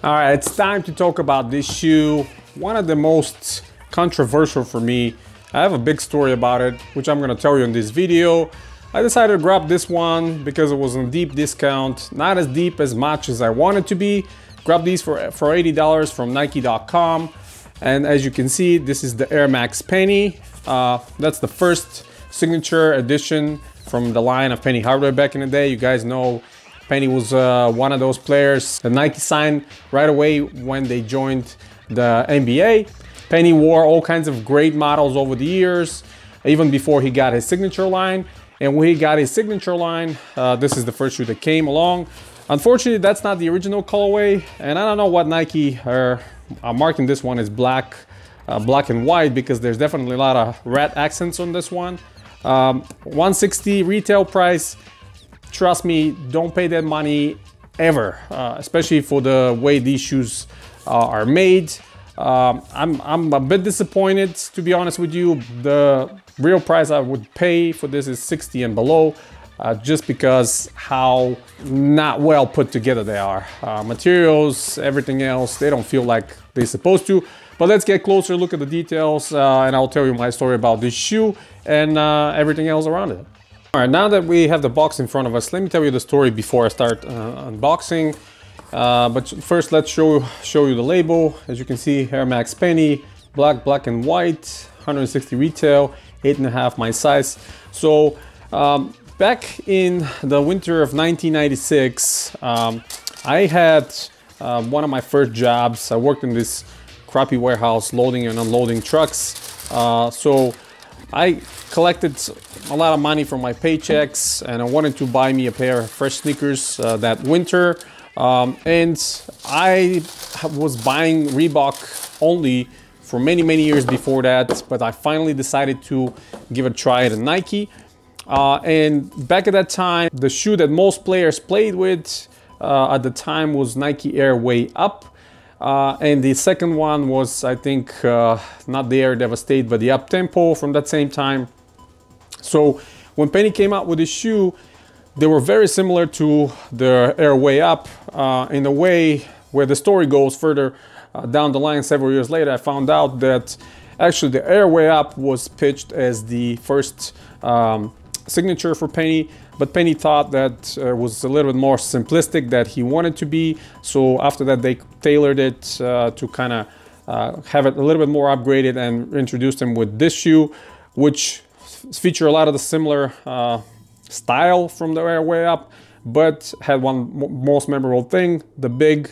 All right, it's time to talk about this shoe. One of the most controversial for me. I have a big story about it, which I'm gonna tell you in this video. I decided to grab this one because it was on deep discount, not as deep as much as I wanted to be. Grab these for $80 from Nike.com. And as you can see, this is the Air Max Penny. That's the first signature edition from the line of Penny Hardway back in the day. You guys know Penny was one of those players that Nike signed right away when they joined the NBA. Penny wore all kinds of great models over the years, even before he got his signature line. And when he got his signature line, this is the first shoe that came along. Unfortunately, that's not the original colorway, and I don't know what Nike are marking this one as black and white, because there's definitely a lot of red accents on this one. $160 retail price. Trust me, don't pay that money ever, especially for the way these shoes are made. I'm a bit disappointed, to be honest with you. The real price I would pay for this is $60 and below, just because how not well put together they are. Materials, everything else, they don't feel like they're supposed to. But let's get closer, look at the details, and I'll tell you my story about this shoe and everything else around it. All right, now that we have the box in front of us, let me tell you the story before I start unboxing. But first, let's show you the label. As you can see, Air Max Penny, black and white, 160 retail, 8.5 my size. So back in the winter of 1996, I had one of my first jobs. I worked in this crappy warehouse loading and unloading trucks. So I collected a lot of money from my paychecks, and I wanted to buy me a pair of fresh sneakers that winter. And I was buying Reebok only for many years before that, but I finally decided to give a try at a Nike. And back at that time, the shoe that most players played with at the time was Nike Air Way Up. And the second one was, I think, not the Air Devastate, but the Up Tempo from that same time. So when Penny came out with this shoe, they were very similar to the Air Way Up in a way where the story goes further down the line. Several years later, I found out that actually the Air Way Up was pitched as the first signature for Penny, but Penny thought that it was a little bit more simplistic that he wanted to be. So after that, they tailored it to kind of have it a little bit more upgraded and introduced him with this shoe, which feature a lot of the similar style from the Air Way Up, but had one most memorable thing, the big,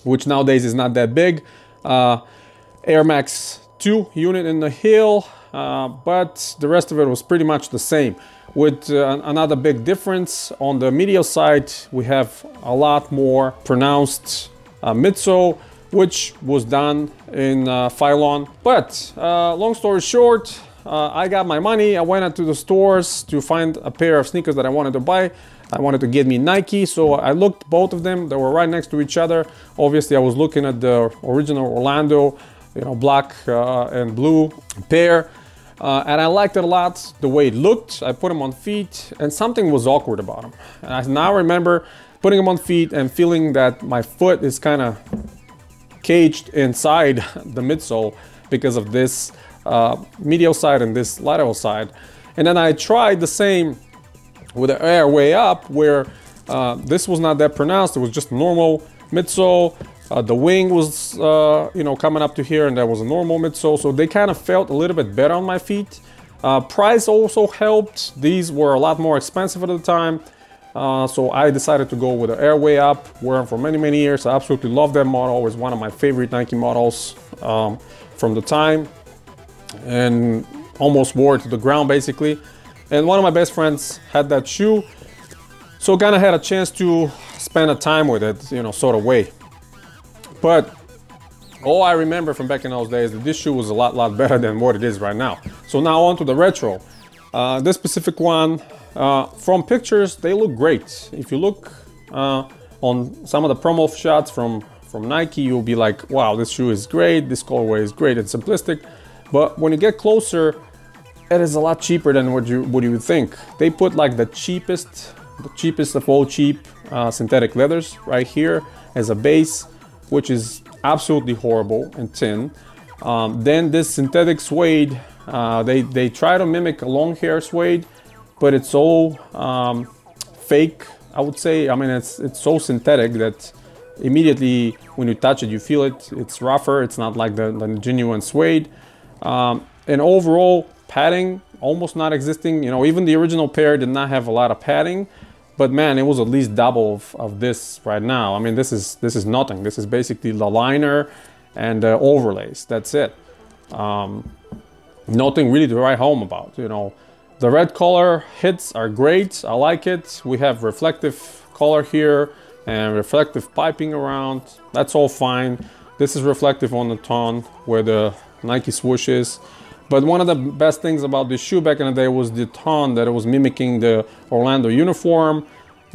which nowadays is not that big, Air Max 2 unit in the heel, but the rest of it was pretty much the same, with another big difference. On the medial side, we have a lot more pronounced midsole, which was done in Phylon. But long story short, I got my money. I went out to the stores to find a pair of sneakers that I wanted to buy. I wanted to get me Nike, so I looked both of them. They were right next to each other. Obviously, I was looking at the original Orlando, you know, black and blue pair, and I liked it a lot. The way it looked, I put them on feet, and something was awkward about them. And I now remember putting them on feet and feeling that my foot is kind of caged inside the midsole because of this medial side and this lateral side. And then I tried the same with the Air Way Up, where this was not that pronounced. It was just normal midsole. The wing was you know, coming up to here, and that was a normal midsole, so they kind of felt a little bit better on my feet. Price also helped. These were a lot more expensive at the time, so I decided to go with the Air Way Up. Wore them for many years. I absolutely love that model. It was one of my favorite Nike models from the time, and almost wore it to the ground basically. And one of my best friends had that shoe, so kind of had a chance to spend a time with it, you know, sort of way. But all I remember from back in those days, that this shoe was a lot better than what it is right now. So now on to the retro. This specific one, from pictures, they look great. If you look on some of the promo shots from Nike, you'll be like, wow, this shoe is great, this colorway is great, it's simplistic. But when you get closer, it is a lot cheaper than what you would think. They put like the cheapest of all cheap synthetic leathers right here as a base. which is absolutely horrible and thin. Then this synthetic suede, they try to mimic a long hair suede, but it's all fake, I would say. I mean, it's so synthetic that immediately when you touch it, you feel it. It's rougher. It's not like the genuine suede. And overall padding almost not existing. You know, even the original pair did not have a lot of padding, but man, it was at least double of this right now. I mean, this is nothing. This is basically the liner and overlays. That's it. Nothing really to write home about. You know, the red color hits are great. I like it. We have reflective color here and reflective piping around. That's all fine. This is reflective on the tongue where the Nike swoosh is. But one of the best things about this shoe back in the day was the tongue, that it was mimicking the Orlando uniform,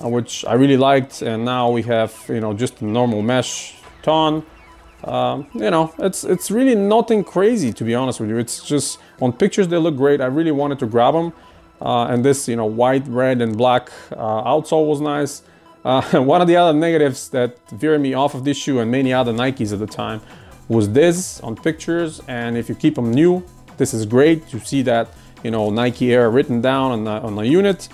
which I really liked. And now we have, you know, just a normal mesh tongue. You know, it's really nothing crazy, to be honest with you. It's just, on pictures they look great. I really wanted to grab them. And this, you know, white, red, and black outsole was nice. One of the other negatives that veered me off of this shoe and many other Nikes at the time was this on pictures. And if you keep them new, this is great. You see that, you know, Nike Air written down on the unit.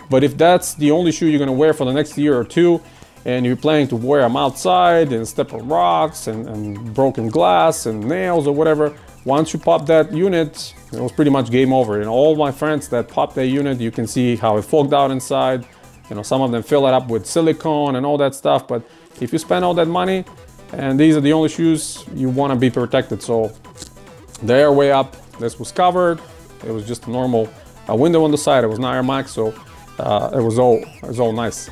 But if that's the only shoe you're gonna wear for the next year or two, and you're planning to wear them outside and step on rocks and broken glass and nails or whatever, once you pop that unit, it was pretty much game over. You know, all my friends that popped that unit, you can see how it fogged out inside. You know, some of them fill it up with silicone and all that stuff. But if you spend all that money and these are the only shoes, you want to be protected. So the air way up, this was covered. It was just a normal window on the side. It was not Air Max, so it was all nice.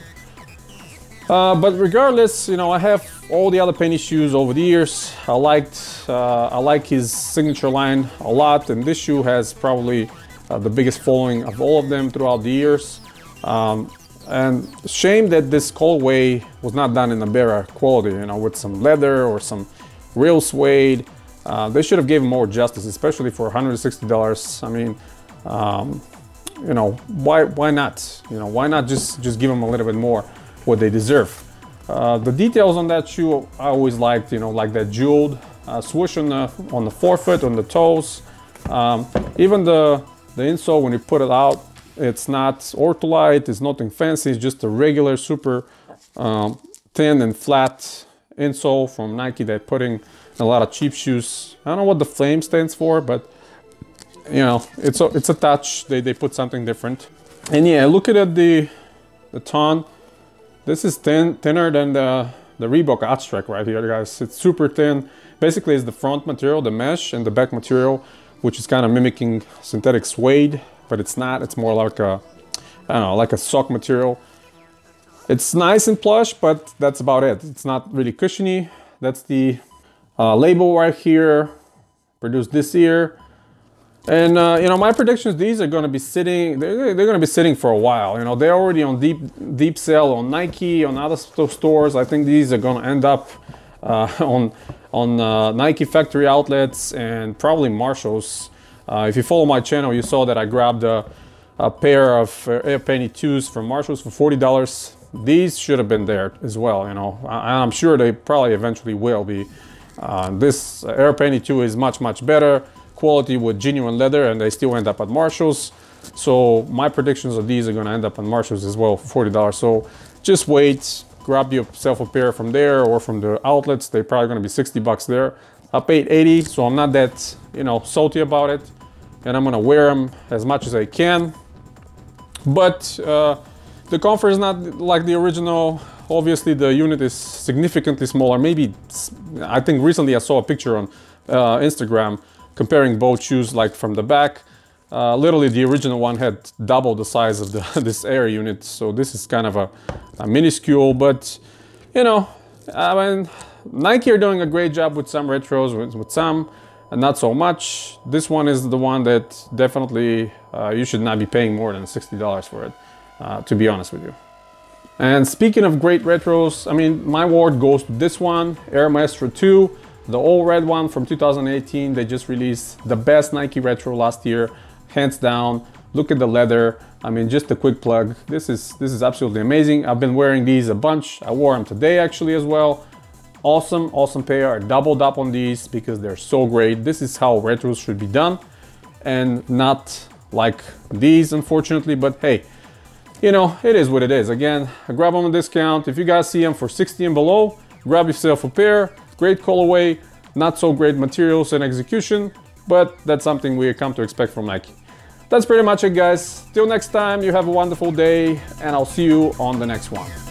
But regardless, you know, I have all the other penny shoes over the years. I like his signature line a lot, and this shoe has probably the biggest following of all of them throughout the years. And shame that this colorway was not done in a better quality, you know, with some leather or some real suede. They should have given more justice, especially for $160. I mean, you know, why not? You know, why not just give them a little bit more what they deserve? The details on that shoe I always liked, you know, like that jeweled swoosh on the forefoot, on the toes. Even the insole, when you put it out, it's not ortholite, it's nothing fancy, it's just a regular super thin and flat insole from Nike. They're putting a lot of cheap shoes. I don't know what the flame stands for, but you know, it's a touch. They put something different. And yeah, look at the tongue. This is thinner than the Reebok Outstrike right here, guys. It's super thin. Basically, it's the front material, the mesh, and the back material, which is kind of mimicking synthetic suede, but it's not. It's more like a, I don't know, like a sock material. It's nice and plush, but that's about it. It's not really cushiony. That's the label right here, produced this year. And you know, my predictions, these are going to be sitting, they're going to be sitting for a while. You know, they're already on deep sale on Nike, on other stores. I think these are going to end up on Nike factory outlets and probably Marshalls. If you follow my channel, you saw that I grabbed a pair of Air Penny 2s from Marshalls for $40. These should have been there as well, you know. I'm sure they probably eventually will be. This Air Penny 2 is much better quality with genuine leather, and they still end up at Marshalls. So my predictions of these are going to end up at Marshalls as well for $40. So just wait, grab yourself a pair from there or from the outlets. They're probably going to be 60 bucks there. I paid 80, so I'm not that, you know, salty about it, and I'm going to wear them as much as I can. But the comfort is not like the original. Obviously the unit is significantly smaller. Maybe, I think recently I saw a picture on Instagram comparing both shoes, like from the back. Literally the original one had double the size of this Air unit, so this is kind of a minuscule, but you know, I mean, Nike are doing a great job with some retros, with some, and not so much. This one is the one that definitely you should not be paying more than $60 for it, to be honest with you. And speaking of great retros, I mean, my award goes to this one, Air Maestro 2. The all red one from 2018. They just released the best Nike retro last year, hands down. Look at the leather. I mean, just a quick plug. This is absolutely amazing. I've been wearing these a bunch. I wore them today actually as well. Awesome, awesome pair. I doubled up on these because they're so great. This is how retros should be done, and not like these, unfortunately, but hey, you know, it is what it is. Again, I grab them on discount. If you guys see them for 60 and below, grab yourself a pair. Great colorway, not so great materials and execution, but that's something we come to expect from Nike. That's pretty much it, guys. Till next time, you have a wonderful day, and I'll see you on the next one.